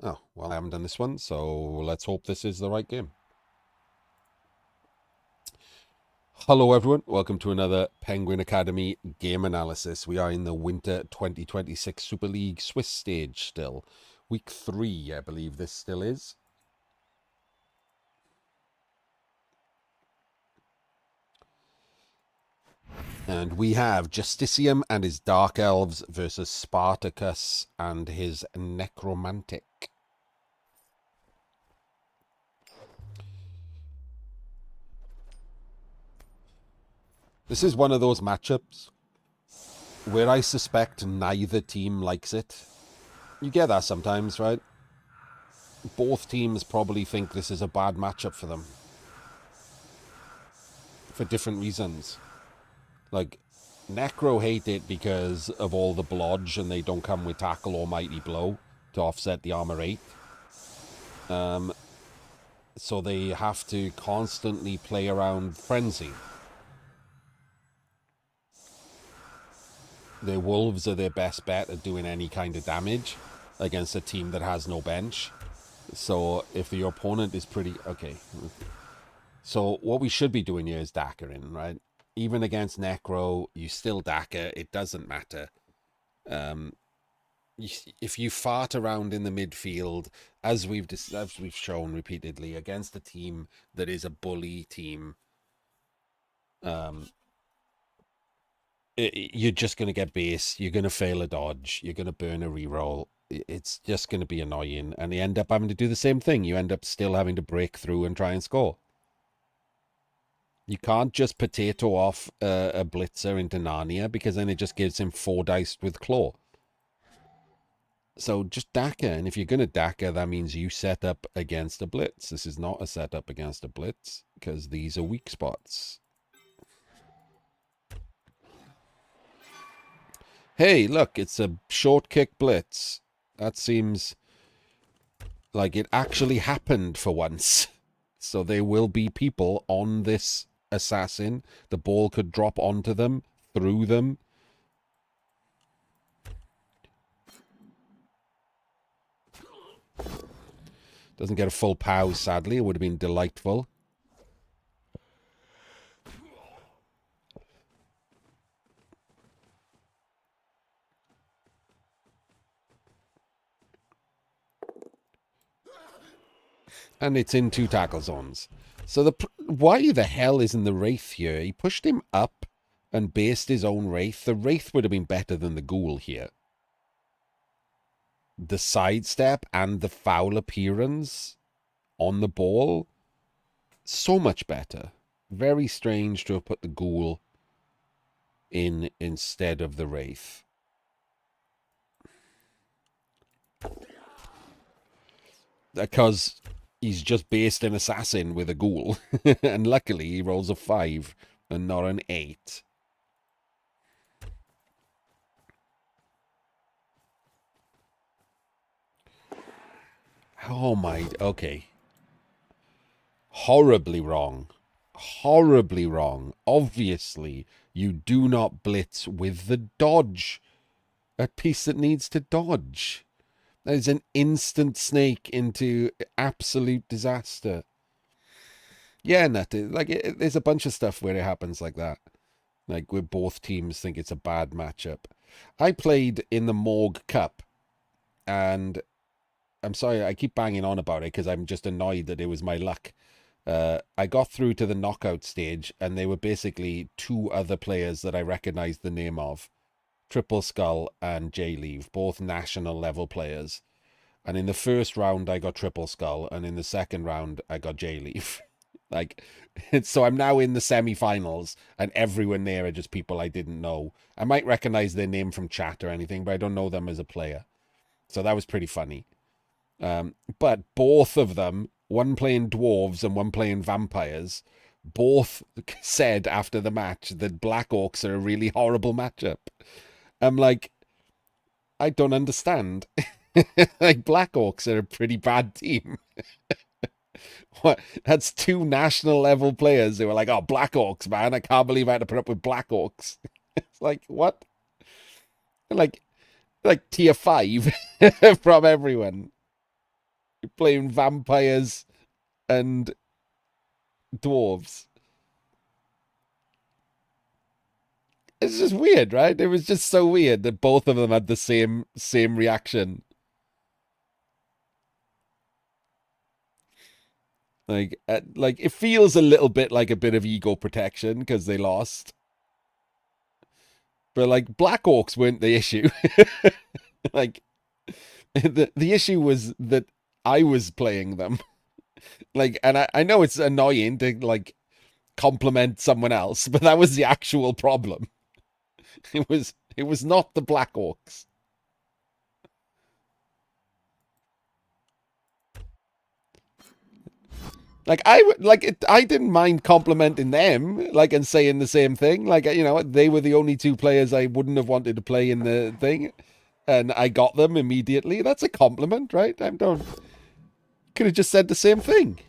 Oh, well, I haven't done this one, so let's hope this is the right game. Hello, everyone. Welcome to another Penguin Academy game analysis. We are in the Winter 2026 Super League Swiss stage still. Week 3, I believe this still is. And we have Justicium and his Dark Elves versus Spartakus and his Necromantic. This is one of those matchups where I suspect neither team likes it. You get that sometimes, right? Both teams probably think this is a bad matchup for them for different reasons. Like, Necro hate it because of all the blodge and they don't come with Tackle or Mighty Blow to offset the Armor 8. So they have to constantly play around Frenzy. Their Wolves are their best bet at doing any kind of damage against a team that has no bench. So if your opponent is pretty... Okay. So what we should be doing here is Dackering, right? Even against Necro, you still Dacker. It doesn't matter. If you fart around in the midfield, as we've shown repeatedly, against a team that is a bully team, you're just going to get base. You're going to fail a dodge. You're going to burn a reroll. It's just going to be annoying. And you end up having to do the same thing. You end up still having to break through and try and score. You can't just potato off a blitzer into Narnia because then it just gives him 4 dice with claw. So just Daka, and if you're going to Daka, that means you set up against a blitz. This is not a setup against a blitz because these are weak spots. Hey, look, it's a short kick blitz. That seems like it actually happened for once. So there will be people on this assassin. The ball could drop onto them, through them. Doesn't get a full pow, sadly. It would have been delightful. And it's in 2 tackle zones. So why the hell isn't the Wraith here? He pushed him up and based his own Wraith. The Wraith would have been better than the Ghoul here. The sidestep and the foul appearance on the ball, so much better. Very strange to have put the Ghoul in instead of the Wraith. Because he's just based an assassin with a Ghoul. And luckily he rolls a 5 and not an 8. Oh my, okay. Horribly wrong. Horribly wrong. Obviously, you do not blitz with the dodge. A piece that needs to dodge. That is an instant snake into absolute disaster. Yeah, Nutty. Like, there's a bunch of stuff where it happens like that. Like, where both teams think it's a bad matchup. I played in the Morgue Cup, and I'm sorry, I keep banging on about it because I'm just annoyed that it was my luck. I got through to the knockout stage, and they were basically 2 other players that I recognized the name of. Triple Skull and J-Leave, both national level players. And in the first round, I got Triple Skull, and in the second round, I got J-Leave. Like, so I'm now in the semi-finals, and everyone there are just people I didn't know. I might recognize their name from chat or anything, but I don't know them as a player. So that was pretty funny. But both of them, one playing dwarves and one playing vampires, both said after the match that Black Orcs are a really horrible matchup. I'm like, I don't understand. Like, Black Orcs are a pretty bad team. What? That's 2 national level players who were like, oh, Black Orcs, man. I can't believe I had to put up with Black Orcs. It's like, what? Like tier 5 from everyone. You're playing vampires and dwarves. It's just weird, right? It was just so weird that both of them had the same reaction. Like it feels a little bit like a bit of ego protection because they lost. But like Black Orcs weren't the issue. Like the issue was that I was playing them. Like, and I know it's annoying to like compliment someone else, but that was the actual problem. It was not the Black Orcs. Like I didn't mind complimenting them, like and saying the same thing. Like they were the only two players I wouldn't have wanted to play in the thing, and I got them immediately. That's a compliment, right? I don't could have just said the same thing.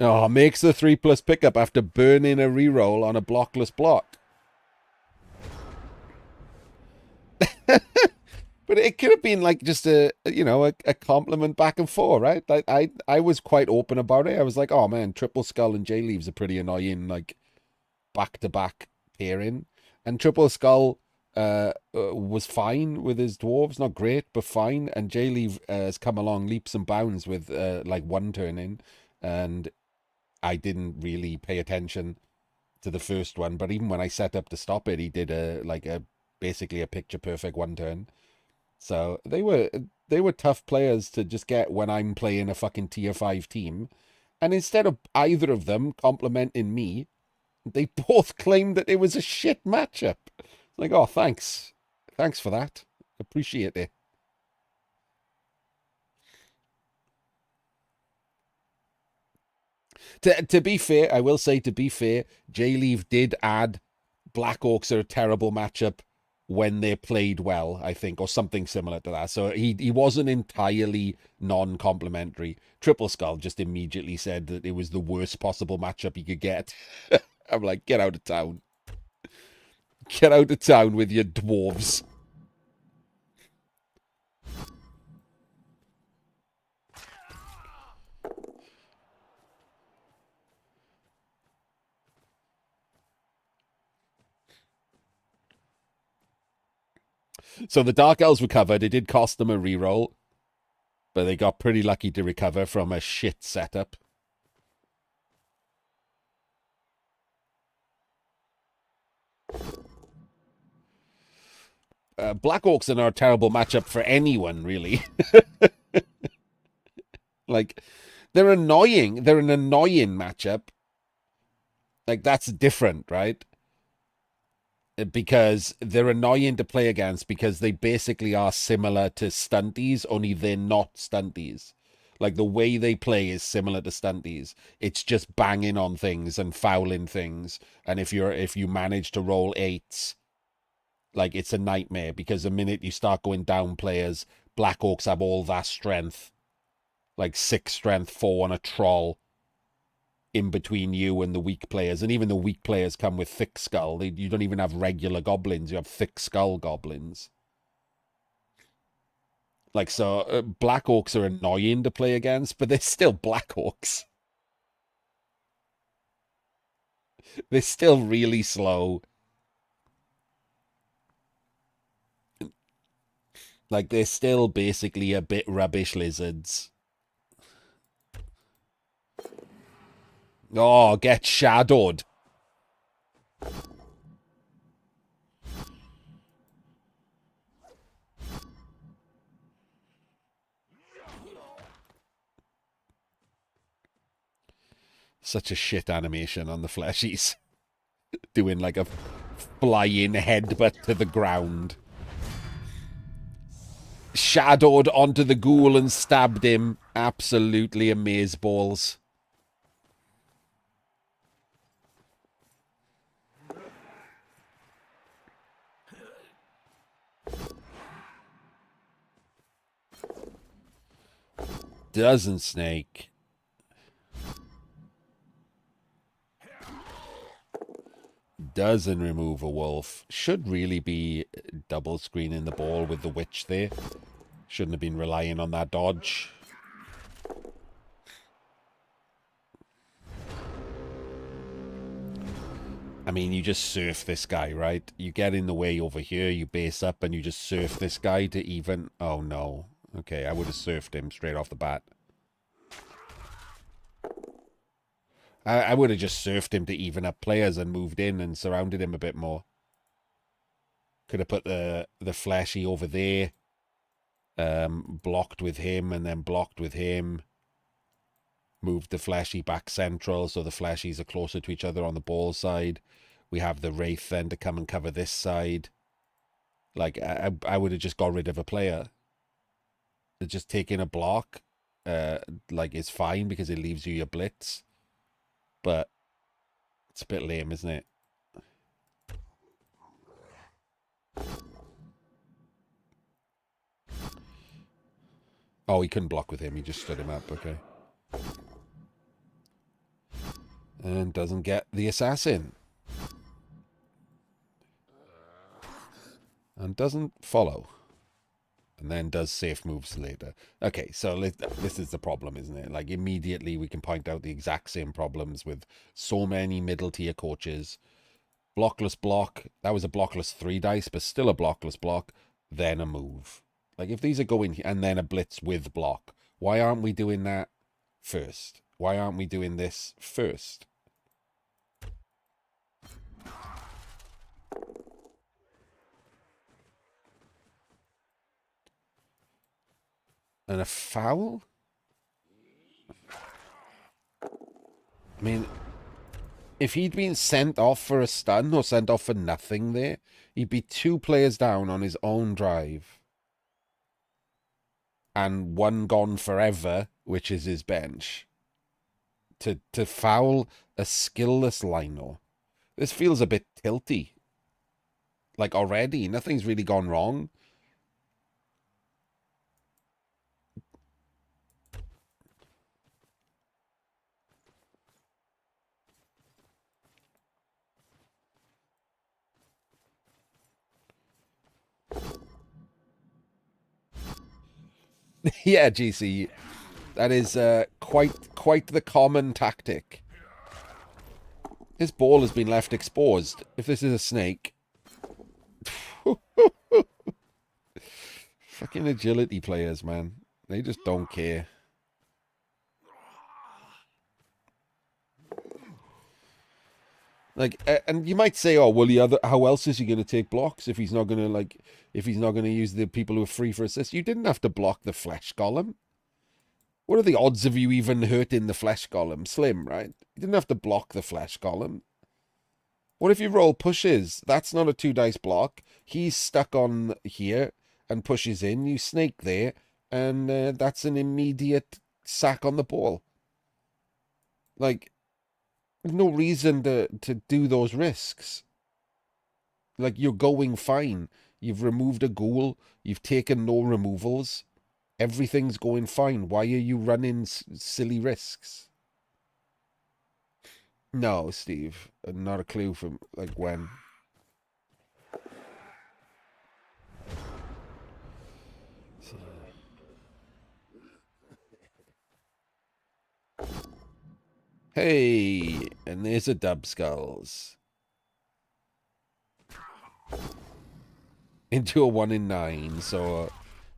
Oh, makes the 3+ pickup after burning a reroll on a blockless block. But it could have been like just a compliment back and forth, right? I was quite open about it. I was like, oh man, Triple Skull and J Leaves are pretty annoying, like back to back pairing. And Triple Skull was fine with his dwarves, not great, but fine. And J Leave has come along leaps and bounds with like one turn in, and I didn't really pay attention to the first one. But even when I set up to stop it, he did a basically a picture perfect one turn. So they were tough players to just get when I'm playing a fucking tier 5 team. And instead of either of them complimenting me, they both claimed that it was a shit matchup. Like, oh, thanks. Thanks for that. Appreciate it. To be fair, I will say to be fair, J-Leave did add Black Orcs are a terrible matchup when they played well, I think, or something similar to that. So he wasn't entirely non-complimentary. Triple Skull just immediately said that it was the worst possible matchup he could get. I'm like, get out of town. Get out of town with your dwarves. So the Dark Elves recovered. It did cost them a reroll, but they got pretty lucky to recover from a shit setup. Black Orcs are not a terrible matchup for anyone, really. Like, they're annoying. They're an annoying matchup. Like, that's different, right? Because they're annoying to play against because they basically are similar to stunties, only they're not stunties. Like the way they play is similar to stunties. It's just banging on things and fouling things. And if you manage to roll eights, like it's a nightmare because the minute you start going down players, Black Orcs have all that strength, like 6 strength, 4 on a troll in between you and the weak players. And even the weak players come with thick skull. You don't even have regular goblins. You have thick skull goblins. Like, so Black Orcs are annoying to play against, but they're still Black Orcs. They're still really slow. Like, they're still basically a bit rubbish lizards. Oh, get shadowed. Such a shit animation on the fleshies. Doing like a flying headbutt to the ground. Shadowed onto the ghoul and stabbed him. Absolutely amazeballs. Doesn't Snake. doesn't remove a wolf. Should really be double screening the ball with the witch there. Shouldn't have been relying on that dodge. I mean, you just surf this guy, right? You get in the way over here, you base up, and you just surf this guy to even... Oh, no. Okay, I would have surfed him straight off the bat. I would have just surfed him to even up players and moved in and surrounded him a bit more. Could have put the fleshy over there. Blocked with him and then blocked with him. Moved the fleshy back central so the fleshies are closer to each other on the ball side. We have the wraith then to come and cover this side. Like, I would have just got rid of a player. Just taking a block, like, is fine because it leaves you your blitz. But it's a bit lame, isn't it? Oh, he couldn't block with him. He just stood him up. Okay. And doesn't get the assassin. And doesn't follow. And then does safe moves later. Okay, so this is the problem, isn't it? Like, immediately we can point out the exact same problems with so many middle tier coaches. Blockless block. That was a blockless 3 dice, but still a blockless block. Then a move. Like, if these are going... And then a blitz with block. Why aren't we doing that first? Why aren't we doing this first? And a foul? I mean, if he'd been sent off for a stun or sent off for nothing there, he'd be 2 players down on his own drive. And 1 gone forever, which is his bench. To foul a skillless lino. This feels a bit tilty. Like, already, nothing's really gone wrong. Yeah, GC, that is quite the common tactic. His ball has been left exposed. If this is a snake... Fucking agility players, man. They just don't care. Like, and you might say, oh, well, how else is he going to take blocks if he's not going to, like, if he's not going to use the people who are free for assists? You didn't have to block the flesh golem. What are the odds of you even hurting the flesh golem? Slim, right? You didn't have to block the flesh golem. What if you roll pushes? That's not a 2 dice block. He's stuck on here and pushes in. You snake there, and that's an immediate sack on the ball. Like, there's no reason to do those risks. Like, you're going fine. You've removed a ghoul. You've taken no removals. Everything's going fine. Why are you running silly risks? No, Steve. Not a clue from, like, when. Hey, and there's a dub skulls. Into a 1 in 9, so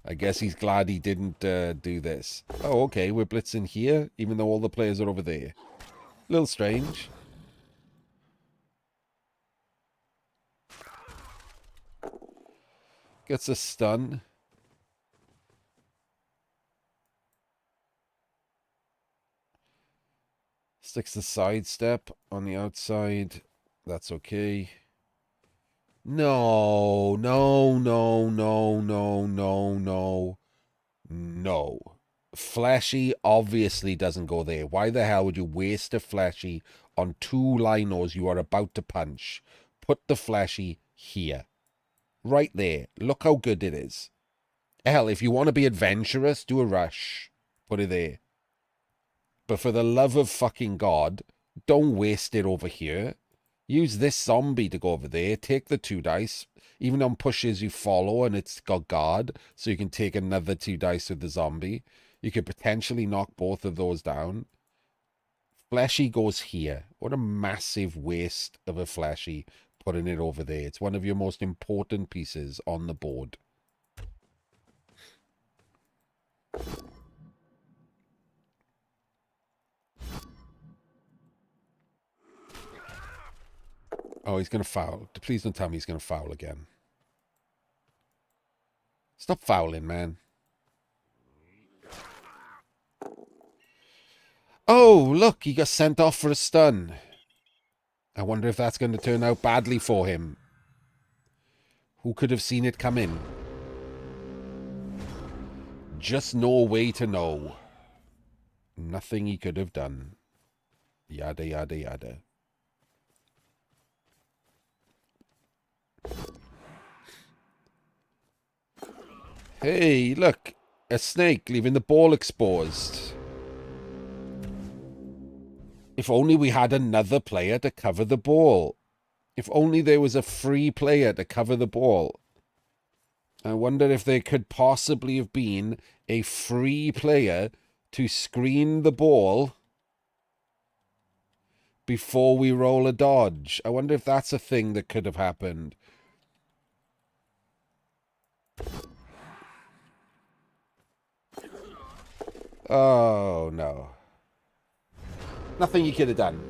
I guess he's glad he didn't do this. Oh, okay, we're blitzing here, even though all the players are over there. A little strange. Gets a stun. Sticks the sidestep on the outside. That's okay. No, no, no, no, no, no, no. No. Fleshy obviously doesn't go there. Why the hell would you waste a fleshy on 2 linos you are about to punch? Put the fleshy here. Right there. Look how good it is. Hell, if you want to be adventurous, do a rush. Put it there. But for the love of fucking God, don't waste it over here. Use this zombie to go over there. Take the 2 dice. Even on pushes you follow and it's got guard, so you can take another 2 dice with the zombie. You could potentially knock both of those down. Fleshy goes here. What a massive waste of a fleshy putting it over there. It's one of your most important pieces on the board. Oh, he's going to foul. Please don't tell me he's going to foul again. Stop fouling, man. Oh, look, he got sent off for a stun. I wonder if that's going to turn out badly for him. Who could have seen it come in? Just no way to know. Nothing he could have done. Yada, yada, yada. Hey, look. A snake leaving the ball exposed. If only we had another player to cover the ball. If only there was a free player to cover the ball. I wonder if there could possibly have been a free player to screen the ball before we roll a dodge. I wonder if that's a thing that could have happened. Oh, no. Nothing you could have done.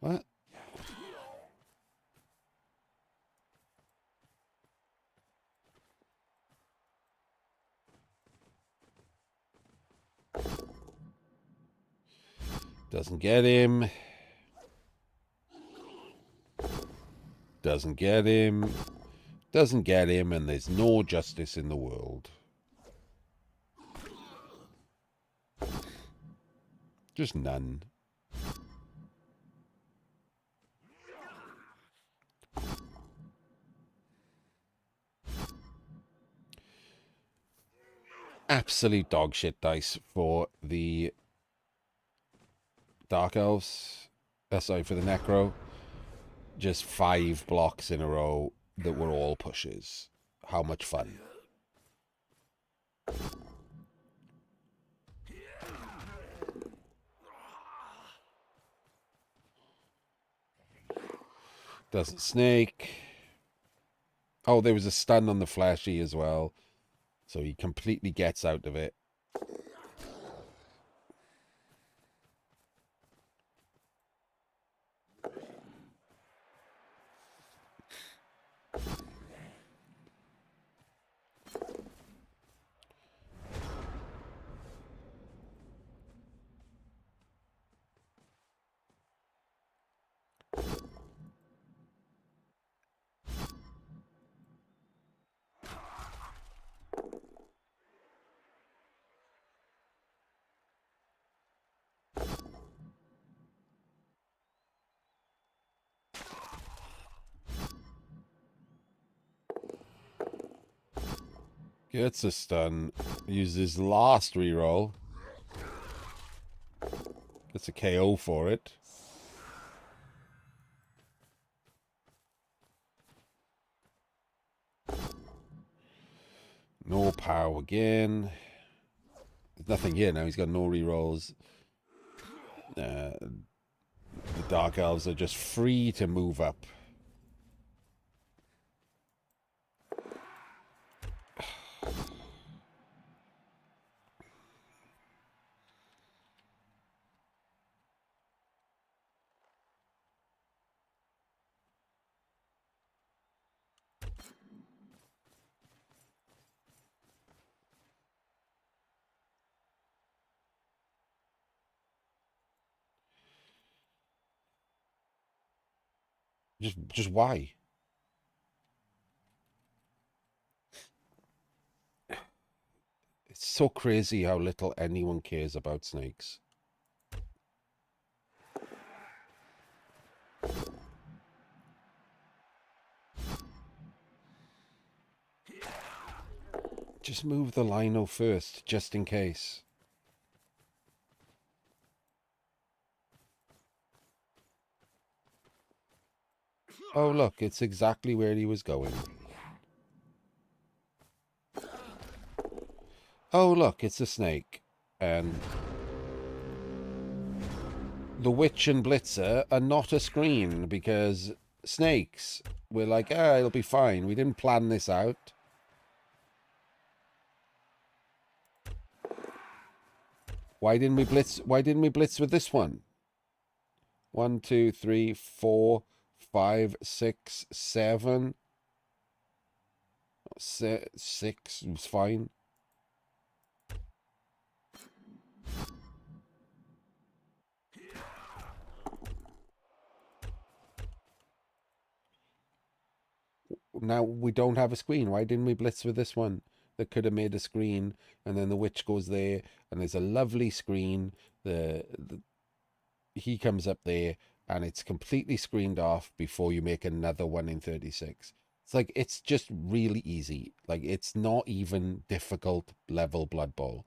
What? Doesn't get him. Doesn't get him. Doesn't get him, and there's no justice in the world. Just none. Absolute dog shit dice for the Dark Elves. Sorry, for the Necro. Just 5 blocks in a row that were all pushes. How much fun. Doesn't snake. Oh, there was a stun on the Flashy as well. So he completely gets out of it. Gets a stun. Uses last reroll. Gets a KO for it. No power again. There's nothing here now. He's got no rerolls. The Dark Elves are just free to move up. Just why? so crazy how little anyone cares about snakes. Just move the lino first, just in case. Oh, look, it's exactly where he was going. Oh, look, it's a snake. And the witch and blitzer are not a screen because snakes. We're like, it'll be fine. We didn't plan this out. Why didn't we blitz? Why didn't we blitz with this one? 1, 2, 3, 4, 5, 6, 7. 6 was fine. Now we don't have a screen. Why didn't we blitz with this one? That could have made a screen, and then the witch goes there, and there's a lovely screen. He comes up there, and it's completely screened off before you make another 1 in 36. It's like, it's just really easy. Like, it's not even difficult level Blood Bowl.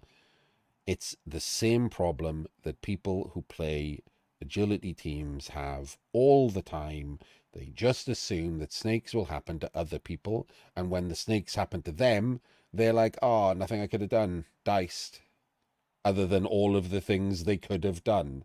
It's the same problem that people who play agility teams have all the time. They just assume that snakes will happen to other people, and when the snakes happen to them, they're like, oh, nothing I could have done, diced, other than all of the things they could have done.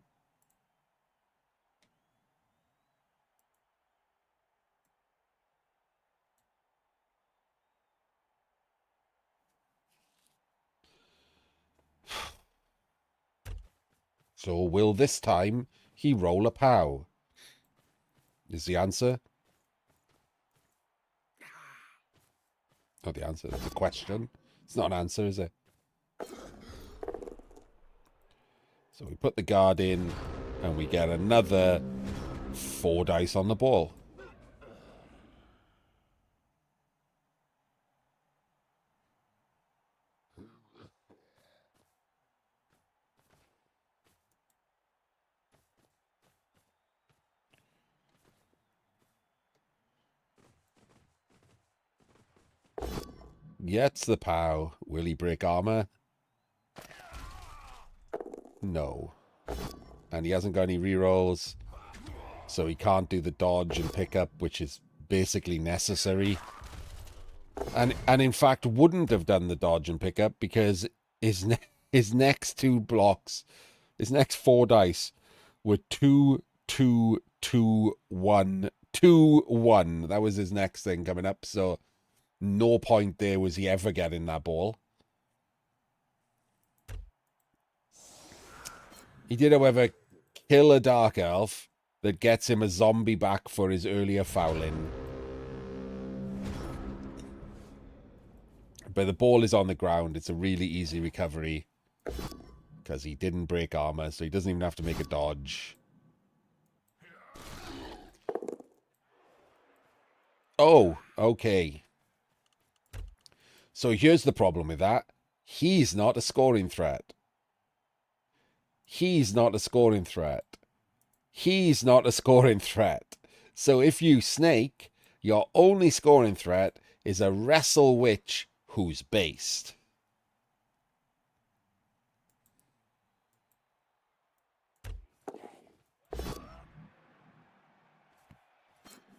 So will this time he roll a pow? Is the answer? Not the answer, it's a question. It's not an answer, is it? So we put the guard in, and we get another 4 dice on the ball. Gets the pow. Will he break armor? No. And he hasn't got any rerolls, so he can't do the dodge and pickup, which is basically necessary. And in fact wouldn't have done the dodge and pickup because his next 2 blocks, his next 4 dice were 2, 2, 2, 1, 2, 1. That was his next thing coming up, so no point there was he ever getting that ball. He did, however, kill a Dark Elf that gets him a zombie back for his earlier fouling. But the ball is on the ground. It's a really easy recovery because he didn't break armor, so he doesn't even have to make a dodge. Oh, okay. So here's the problem with that. He's not a scoring threat. He's not a scoring threat. He's not a scoring threat. So if you snake, your only scoring threat is a wrestle witch who's based.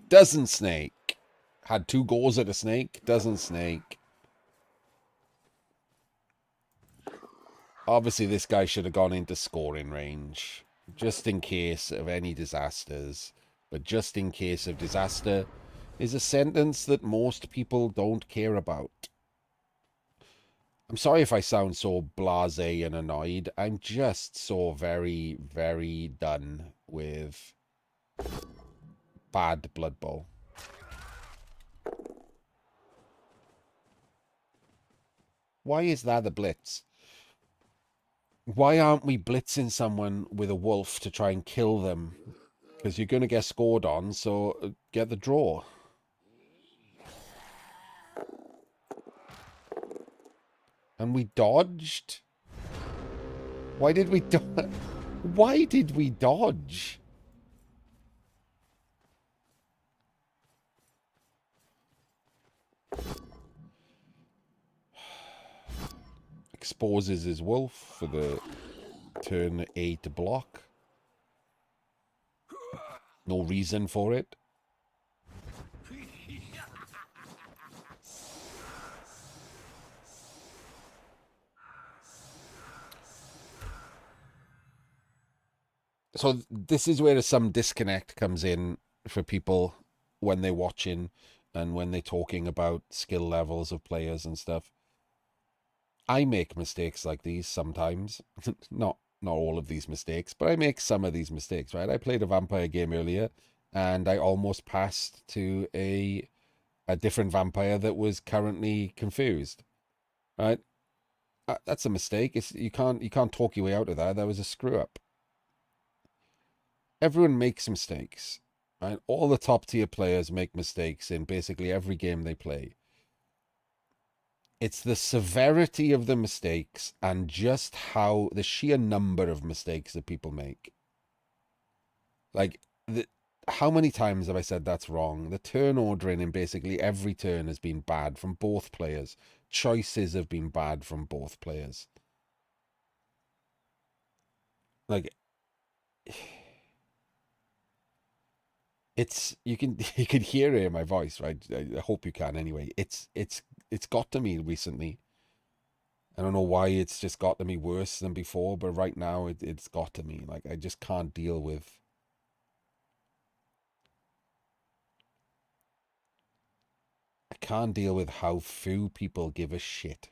Doesn't snake. Had 2 goals at a snake. Doesn't snake. Obviously, this guy should have gone into scoring range, just in case of any disasters. But just in case of disaster is a sentence that most people don't care about. I'm sorry if I sound so blasé and annoyed. I'm just so very, very done with bad Blood Bowl. Why is that a blitz? Why aren't we blitzing someone with a wolf to try and kill them? Because you're going to get scored on, so get the draw. And we dodged? Why did we Why did we dodge? Exposes his wolf for the turn 8 block. No reason for it. So this is where some disconnect comes in for people when they're watching and when they're talking about skill levels of players and stuff. I make mistakes like these sometimes. Not all of these mistakes, but I make some of these mistakes, right? I played a vampire game earlier and I almost passed to a different vampire that was currently confused. Right? That's a mistake. You can't talk your way out of that. That was a screw up. Everyone makes mistakes. Right? All the top tier players make mistakes in basically every game they play. It's the severity of the mistakes and just how the sheer number of mistakes that people make. Like how many times have I said that's wrong? The turn ordering in basically every turn has been bad from both players. Choices have been bad from both players. Like it's you can you can hear it in my voice, right? I hope you can anyway. It's got to me recently. I don't know why it's just got to me worse than before, but right now it's got to me. Like I just can't deal with how few people give a shit.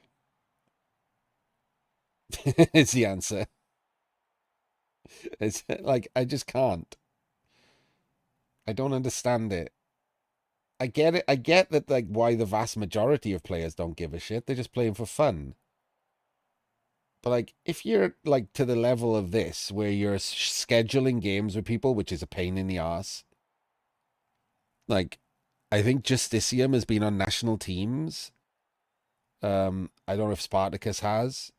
It's the answer. It's like I just can't. I don't understand it. I get it. I get that like why the vast majority of players don't give a shit. They're just playing for fun. But like if you're like to the level of this where you're scheduling games with people, which is a pain in the ass. Like I think Justicium has been on national teams. I don't know if Spartakus has.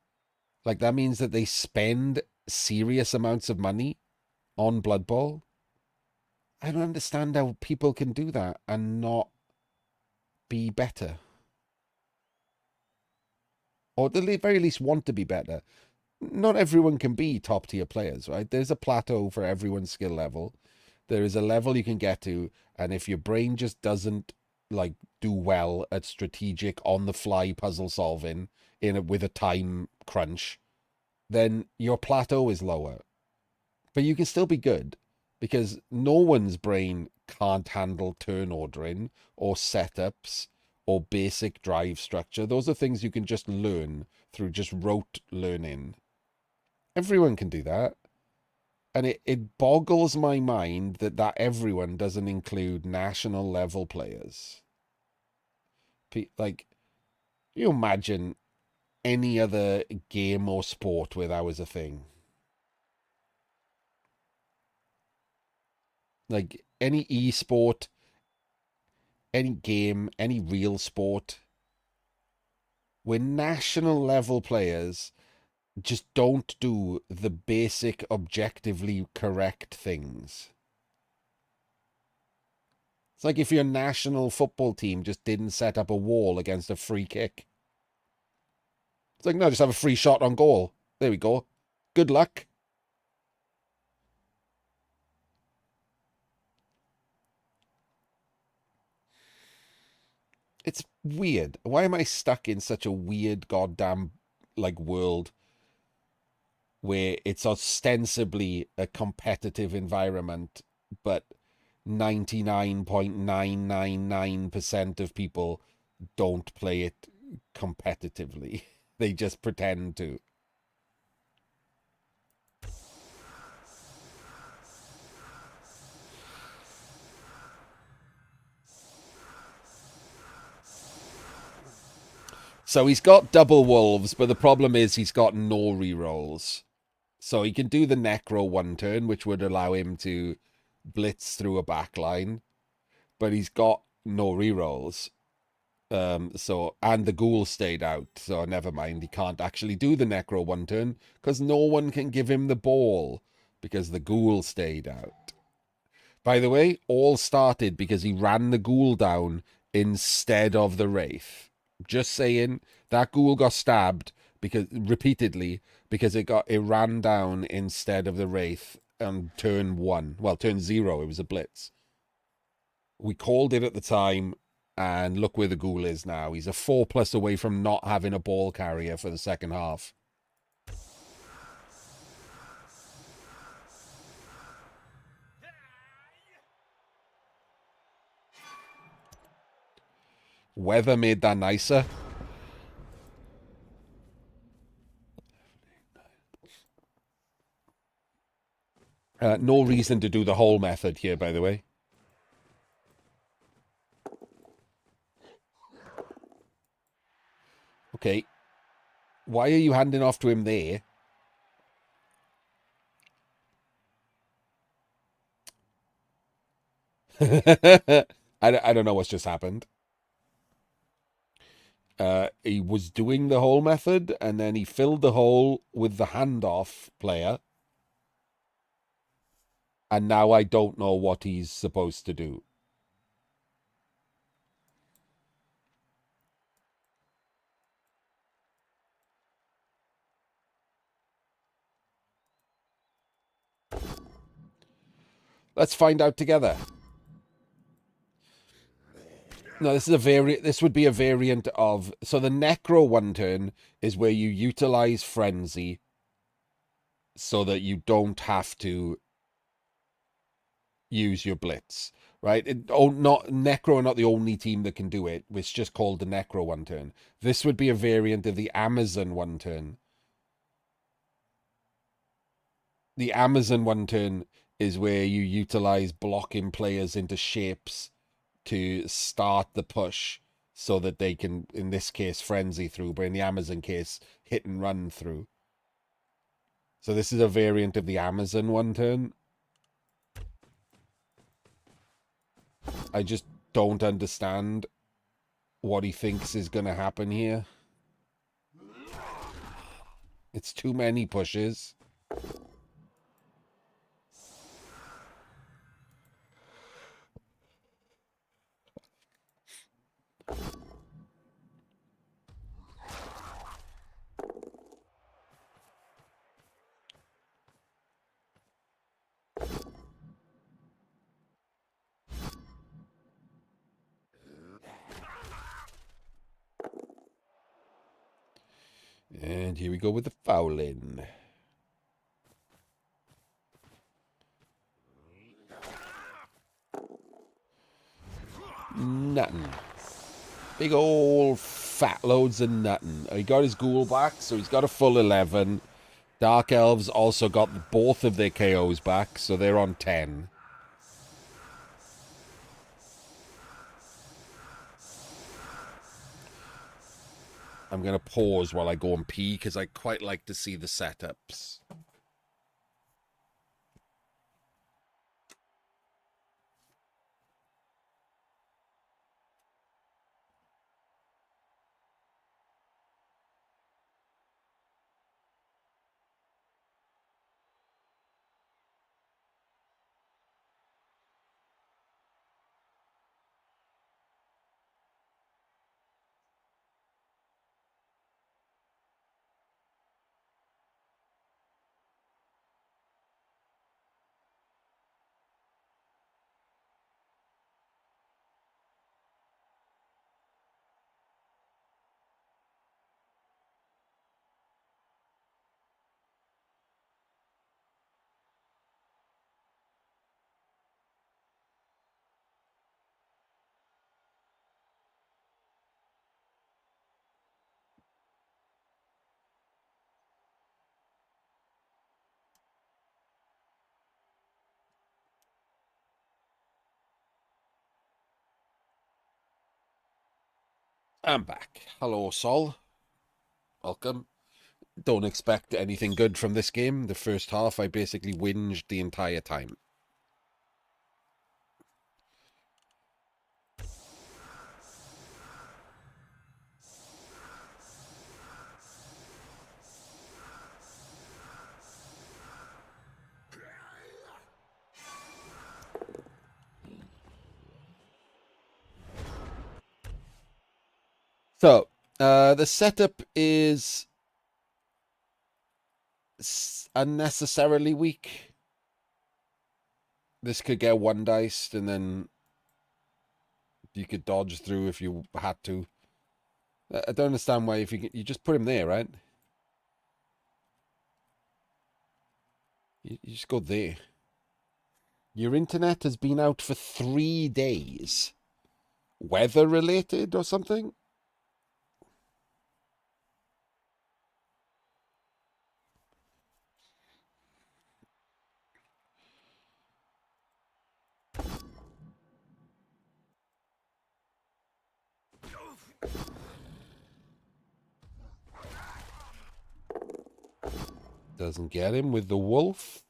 Like that means that they spend serious amounts of money on Blood Bowl. I don't understand how people can do that and not be better. Or at the very least want to be better. Not everyone can be top tier players, right? There's a plateau for everyone's skill level. There is a level you can get to, and if your brain just doesn't like do well at strategic on the fly puzzle solving with a time crunch, then your plateau is lower. But you can still be good because no one's brain can't handle turn ordering or setups or basic drive structure. Those are things you can just learn through just rote learning. Everyone can do that. And it boggles my mind that everyone doesn't include national level players. Like, you imagine any other game or sport where that was a thing. Like any e-sport, any game, any real sport, where national level players just don't do the basic objectively correct things. It's like if your national football team just didn't set up a wall against a free kick. It's like, no, just have a free shot on goal. There we go. Good luck. It's weird. Why am I stuck in such a weird goddamn like world where it's ostensibly a competitive environment, but 99.999% of people don't play it competitively. They just pretend to. So he's got double wolves, but the problem is he's got no rerolls. So he can do the necro one turn, which would allow him to blitz through a back line, but he's got no rerolls. So, and the ghoul stayed out, so never mind. He can't actually do the necro one turn because no one can give him the ball because the ghoul stayed out. By the way, all started because he ran the ghoul down instead of the wraith. Just saying, that ghoul got stabbed because repeatedly because it ran down instead of the wraith on turn 1. Well, turn 0, it was a blitz. We called it at the time, and look where the ghoul is now. He's a 4+ away from not having a ball carrier for the second half. Weather made that nicer. No reason to do the whole method here, by the way. Okay. Why are you handing off to him there? I don't know what's just happened. He was doing the hole method, and then he filled the hole with the handoff player. And now I don't know what he's supposed to do. Let's find out together. No, this would be a variant of, so the necro one turn is where you utilize frenzy so that you don't have to use your blitz, right? Not necro are not the only team that can do it. It's just called the necro one turn. This would be a variant of the Amazon one turn. The Amazon one turn is where you utilize blocking players into shapes to start the push so that they can, in this case, frenzy through, but in the Amazon case, hit and run through. So this is a variant of the Amazon one turn. I just don't understand what he thinks is going to happen here. It's too many pushes. And here we go with the fouling. Nothing. Big old fat loads of nothing. He got his ghoul back, so he's got a full 11. Dark Elves also got both of their KOs back, so they're on 10. I'm going to pause while I go and pee, because I quite like to see the setups. I'm back. Hello, Sol. Welcome. Don't expect anything good from this game. The first half, I basically whinged the entire time. So, the setup is unnecessarily weak. This could get one diced, and then you could dodge through if you had to. I don't understand why if you just put him there, right? You just go there. Your internet has been out for 3 days. Weather related or something? Doesn't get him with the wolf.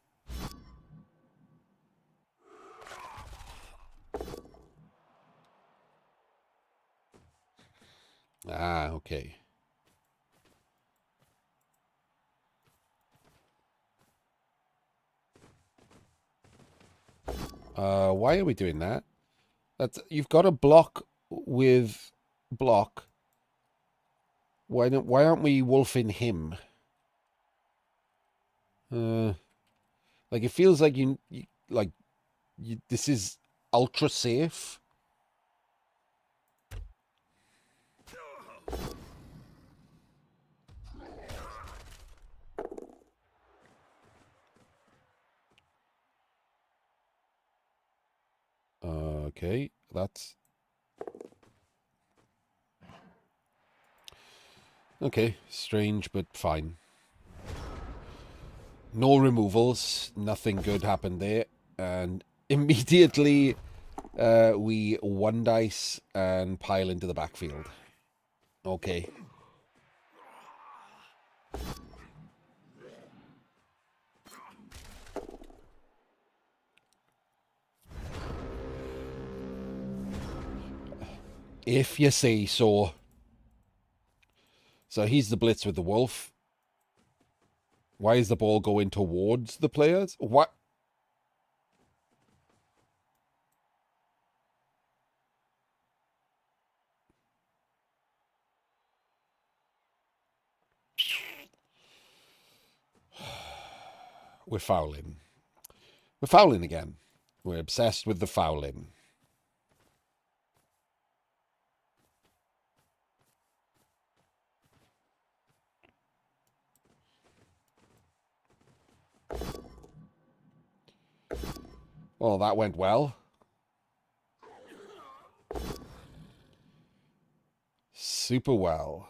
Ah, okay. Why are we doing that? You've got a block with block. Why aren't we wolfing him? Like it feels like this is ultra safe. Okay, that's okay. Strange, but fine. No removals. Nothing good happened there, and immediately we one dice and pile into the backfield. Okay. If you say so. So he's the blitz with the wolf. Why is the ball going towards the players? What? We're fouling. We're fouling again. We're obsessed with the fouling. Well, that went well. Super well.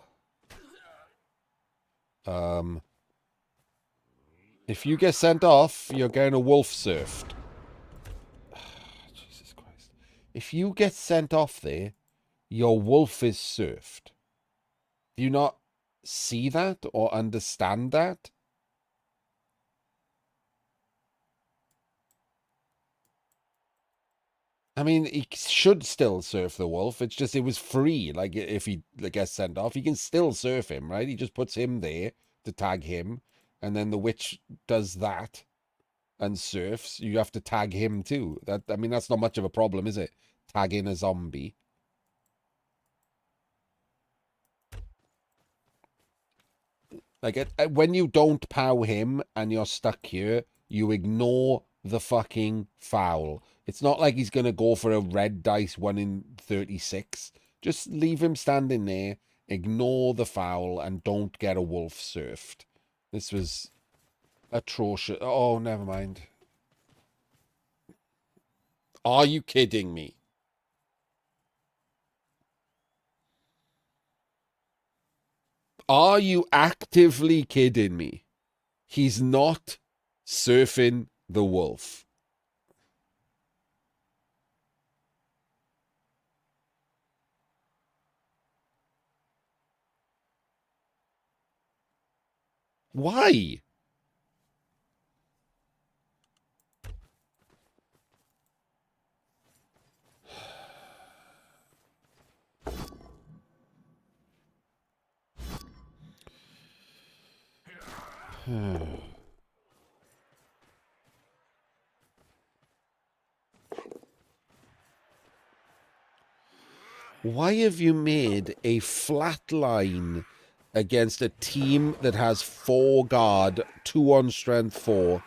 If you get sent off, you're getting a wolf surfed. Jesus Christ. If you get sent off there, your wolf is surfed. Do you not see that or understand that? I mean, he should still surf the wolf. It's just it was free. Like if he gets sent off, he can still surf him, right? He just puts him there to tag him, and then the witch does that and surfs. You have to tag him too. I mean, that's not much of a problem, is it? Tagging a zombie. Like when you don't pow him and you're stuck here, you ignore the fucking foul. It's not like he's gonna go for a red dice 1 in 36. Just leave him standing there, ignore the foul, and don't get a wolf surfed. This was atrocious. Oh, never mind. Are you kidding me? Are you actively kidding me? He's not surfing the wolf. Why? Why have you made a flat line against a team that has 4 guard, 2 on strength 4?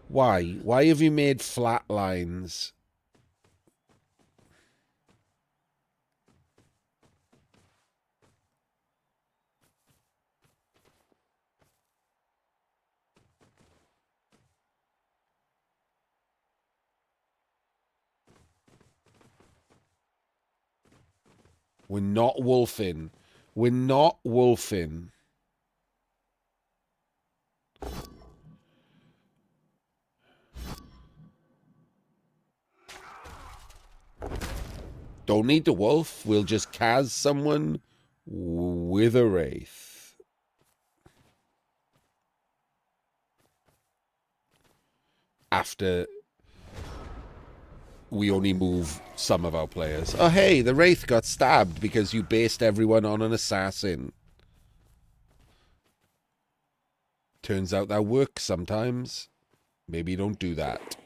Why? Why have you made flat lines? We're not wolfing. We're not wolfing. Don't need the wolf. We'll just cast someone with a wraith. After we only move some of our players. Oh, hey, the wraith got stabbed because you based everyone on an assassin. Turns out that works sometimes. Maybe don't do that.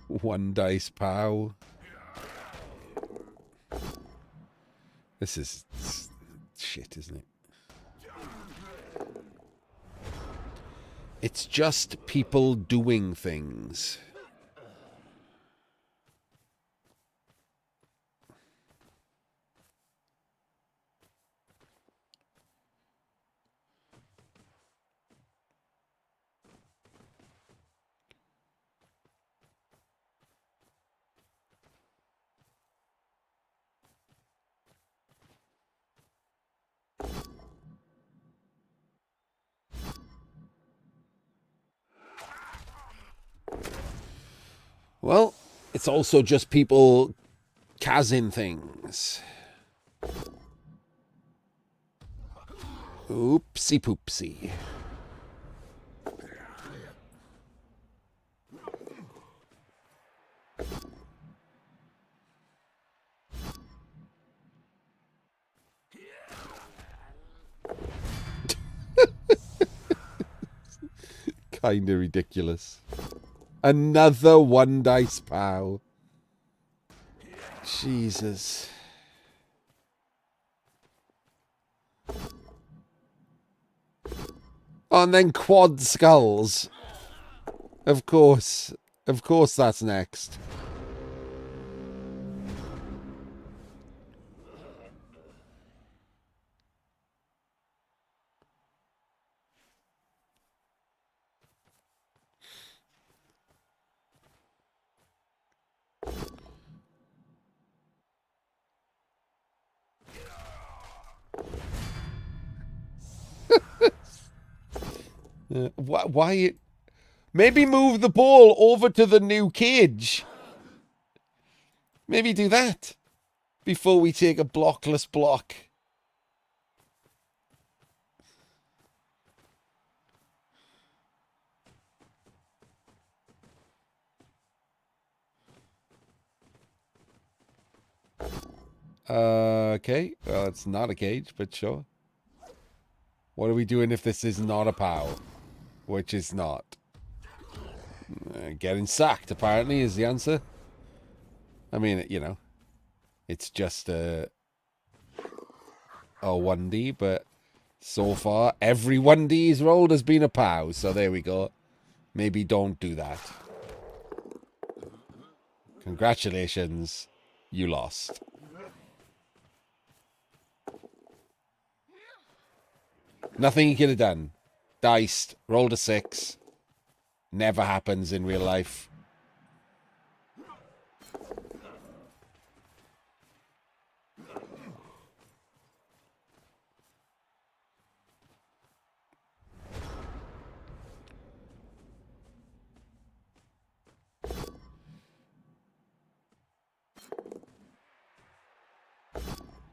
One dice pow. This is shit, isn't it? It's just people doing things. Well, it's also just people casing things. Oopsie poopsie. Kinda ridiculous. Another one dice pow. Jesus. Oh, and then quad skulls. Of course. Of course that's next. Why? Maybe move the ball over to the new cage. Maybe do that before we take a blockless block. Okay. Well, it's not a cage, but sure. What are we doing if this is not a POW? Which is not. Getting sacked, apparently, is the answer. I mean, you know, it's just a 1D, but so far, every 1D he's rolled has been a POW, so there we go. Maybe don't do that. Congratulations, you lost. Nothing he could have done. Diced, rolled a 6. Never happens in real life.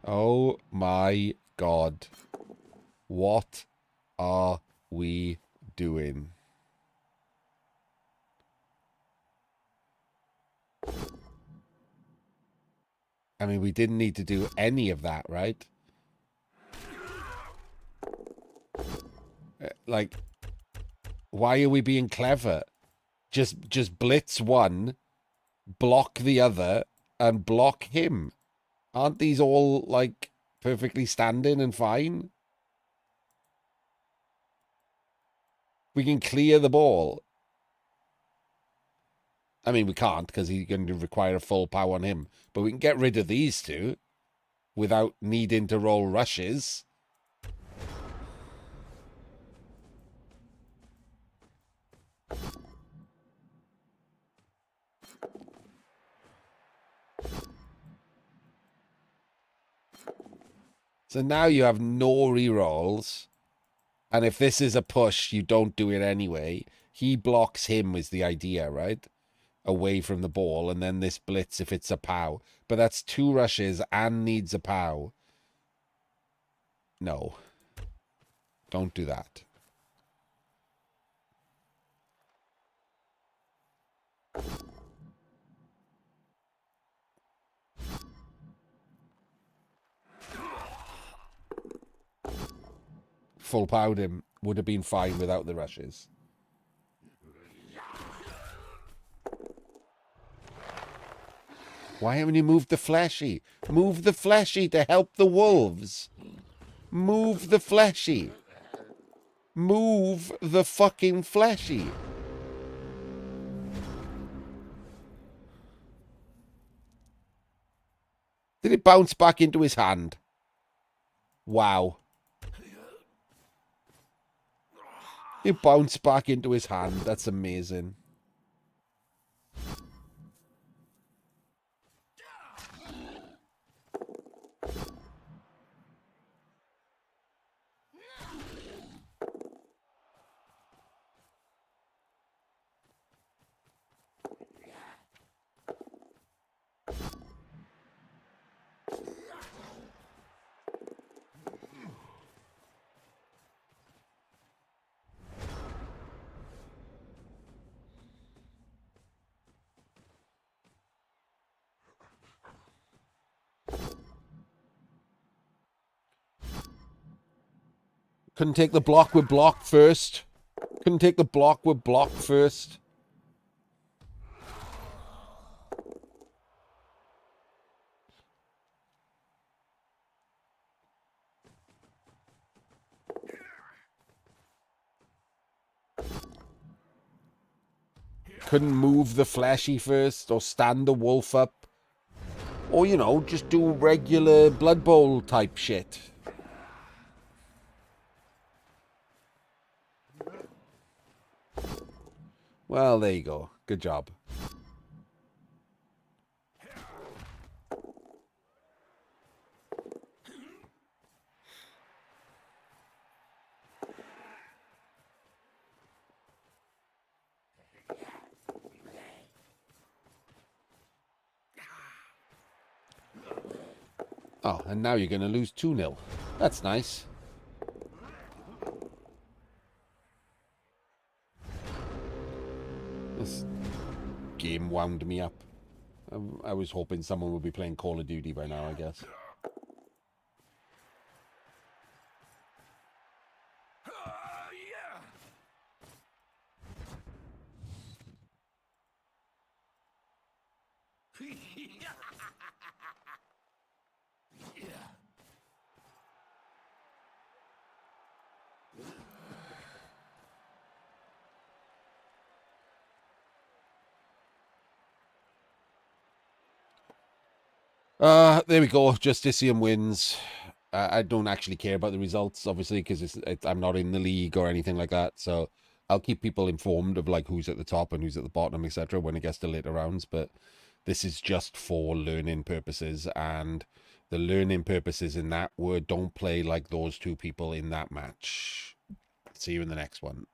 Oh my God. What are we doing? I mean, we didn't need to do any of that, right? Like, Why are we being clever? Just blitz one, block the other, and block him. Aren't these all, like, perfectly standing and fine? We can clear the ball. I mean, we can't because he's going to require a full power on him. But we can get rid of these two without needing to roll rushes. So now you have no rerolls. And if this is a push, you don't do it anyway. He blocks him is the idea, right? Away from the ball. And then this blitz if it's a POW. But that's 2 rushes and needs a POW. No. Don't do that. Full POW'd him. Would have been fine without the rushes. Why haven't you moved the fleshy? Move the fleshy to help the wolves. Move the fleshy. Move the fucking fleshy. Did it bounce back into his hand? Wow. It bounced back into his hand. That's amazing. Couldn't take the block with block first. Couldn't take the block with block first. Couldn't move the fleshy first or stand the wolf up. Or, you know, just do regular Blood Bowl type shit. Well, there you go. Good job. Oh, and now you're going to lose 2-0. That's nice. This game wound me up. I was hoping someone would be playing Call of Duty by now, I guess. There we go. Justicium wins. I don't actually care about the results, obviously, because I'm not in the league or anything like that. So I'll keep people informed of like who's at the top and who's at the bottom, etc. when it gets to later rounds. But this is just for learning purposes, and the learning purposes in that were don't play like those two people in that match. See you in the next one.